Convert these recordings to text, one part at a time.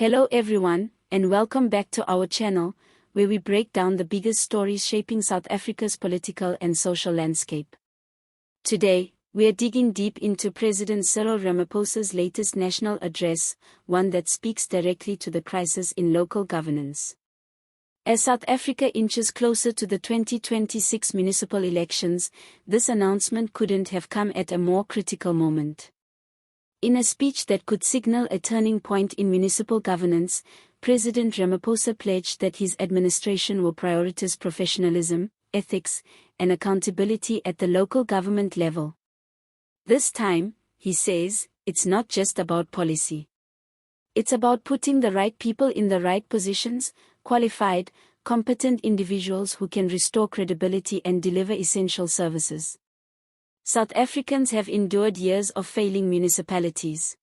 Hello everyone, and welcome back to our channel, where we break down the biggest stories shaping South Africa's political and social landscape. Today, we are digging deep into President Cyril Ramaphosa's latest national address, one that speaks directly to the crisis in local governance. As South Africa inches closer to the 2026 municipal elections, this announcement couldn't have come at a more critical moment. In a speech that could signal a turning point in municipal governance, President Ramaphosa pledged that his administration will prioritize professionalism, ethics, and accountability at the local government level. This time, he says, it's not just about policy. It's about putting the right people in the right positions, qualified, competent individuals who can restore credibility and deliver essential services. South Africans have endured years of failing municipalities.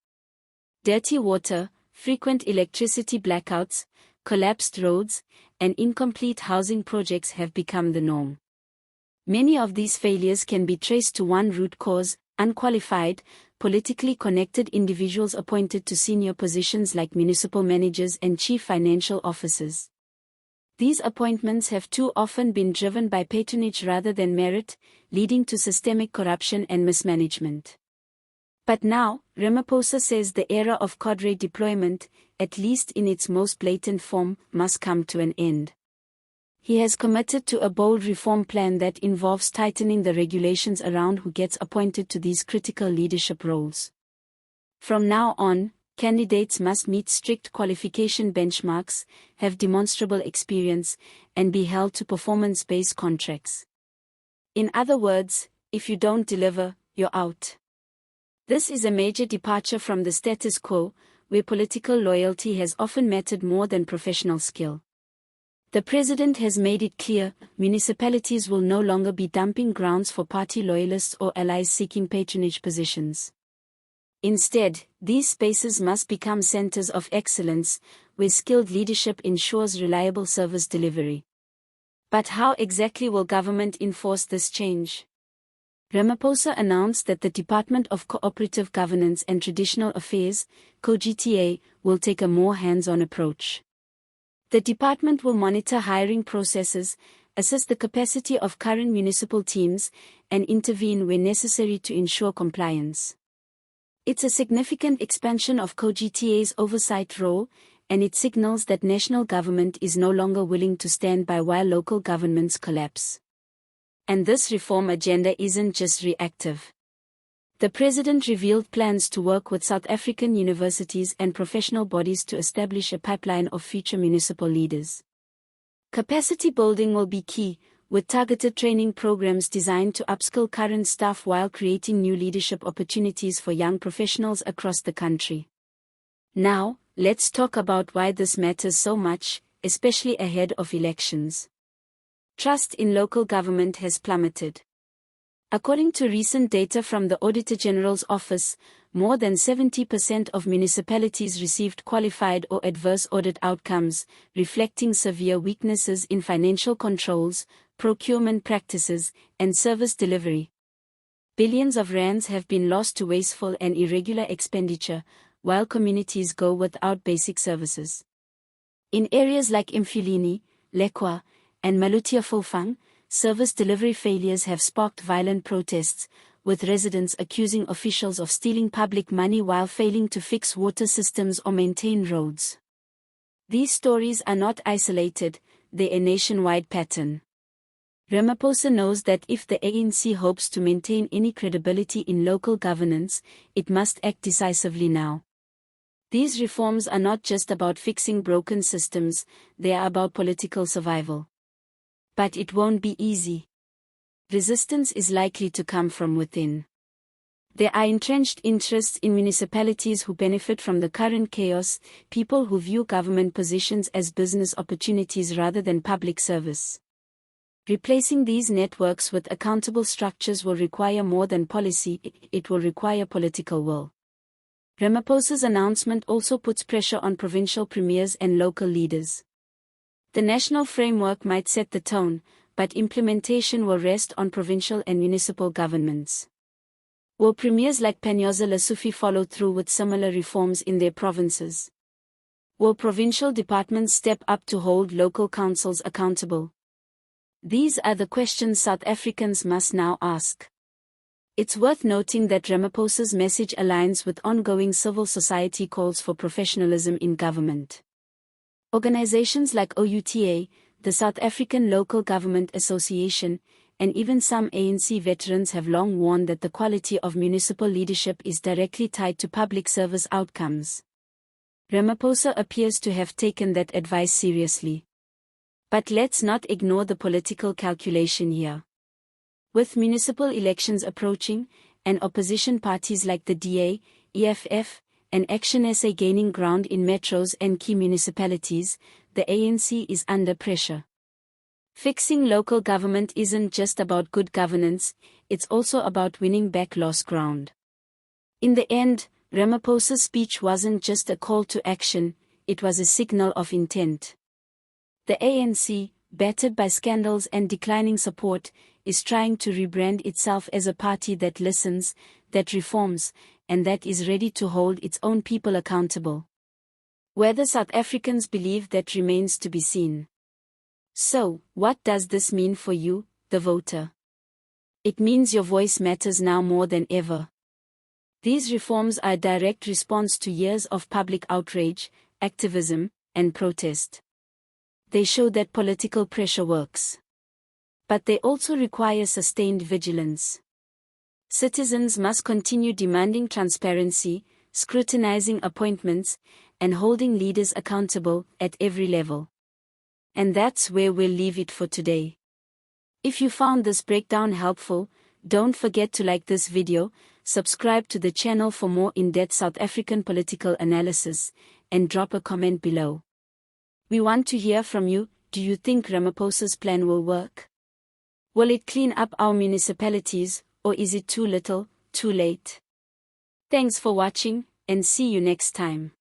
Dirty water, frequent electricity blackouts, collapsed roads, and incomplete housing projects have become the norm. Many of these failures can be traced to one root cause: unqualified, politically connected individuals appointed to senior positions like municipal managers and chief financial officers. These appointments have too often been driven by patronage rather than merit, leading to systemic corruption and mismanagement. But now, Ramaphosa says the era of cadre deployment, at least in its most blatant form, must come to an end. He has committed to a bold reform plan that involves tightening the regulations around who gets appointed to these critical leadership roles. From now on, candidates must meet strict qualification benchmarks, have demonstrable experience, and be held to performance-based contracts. In other words, if you don't deliver, you're out. This is a major departure from the status quo, where political loyalty has often mattered more than professional skill. The president has made it clear, municipalities will no longer be dumping grounds for party loyalists or allies seeking patronage positions. Instead, these spaces must become centers of excellence, where skilled leadership ensures reliable service delivery. But how exactly will government enforce this change? Ramaphosa announced that the Department of Cooperative Governance and Traditional Affairs, COGTA, will take a more hands-on approach. The department will monitor hiring processes, assess the capacity of current municipal teams, and intervene where necessary to ensure compliance. It's a significant expansion of COGTA's oversight role, and it signals that national government is no longer willing to stand by while local governments collapse. And this reform agenda isn't just reactive. The president revealed plans to work with South African universities and professional bodies to establish a pipeline of future municipal leaders. Capacity building will be key, with targeted training programs designed to upskill current staff while creating new leadership opportunities for young professionals across the country. Now, let's talk about why this matters so much, especially ahead of elections. Trust in local government has plummeted. According to recent data from the Auditor General's Office, more than 70% of municipalities received qualified or adverse audit outcomes, reflecting severe weaknesses in financial controls, procurement practices, and service delivery. Billions of rands have been lost to wasteful and irregular expenditure, while communities go without basic services. In areas like Mfuleni, Lekwa, and Malutiafofang, service delivery failures have sparked violent protests, with residents accusing officials of stealing public money while failing to fix water systems or maintain roads. These stories are not isolated, they're a nationwide pattern. Ramaphosa knows that if the ANC hopes to maintain any credibility in local governance, it must act decisively now. These reforms are not just about fixing broken systems, they are about political survival. But it won't be easy. Resistance is likely to come from within. There are entrenched interests in municipalities who benefit from the current chaos, people who view government positions as business opportunities rather than public service. Replacing these networks with accountable structures will require more than policy, it will require political will. Ramaphosa's announcement also puts pressure on provincial premiers and local leaders. The national framework might set the tone, but implementation will rest on provincial and municipal governments. Will premiers like Panyaza Lesufi follow through with similar reforms in their provinces? Will provincial departments step up to hold local councils accountable? These are the questions South Africans must now ask. It's worth noting that Ramaphosa's message aligns with ongoing civil society calls for professionalism in government. Organizations like OUTA, the South African Local Government Association, and even some ANC veterans have long warned that the quality of municipal leadership is directly tied to public service outcomes. Ramaphosa appears to have taken that advice seriously. But let's not ignore the political calculation here. With municipal elections approaching, and opposition parties like the DA, EFF, and Action SA gaining ground in metros and key municipalities, the ANC is under pressure. Fixing local government isn't just about good governance, it's also about winning back lost ground. In the end, Ramaphosa's speech wasn't just a call to action, it was a signal of intent. The ANC, battered by scandals and declining support, is trying to rebrand itself as a party that listens, that reforms, and that is ready to hold its own people accountable. Whether South Africans believe that remains to be seen. So, what does this mean for you, the voter? It means your voice matters now more than ever. These reforms are a direct response to years of public outrage, activism, and protest. They show that political pressure works. But they also require sustained vigilance. Citizens must continue demanding transparency, scrutinizing appointments, and holding leaders accountable at every level. And that's where we'll leave it for today. If you found this breakdown helpful, don't forget to like this video, subscribe to the channel for more in-depth South African political analysis, and drop a comment below. We want to hear from you. Do you think Ramaphosa's plan will work? Will it clean up our municipalities, or is it too little, too late? Thanks for watching, and see you next time.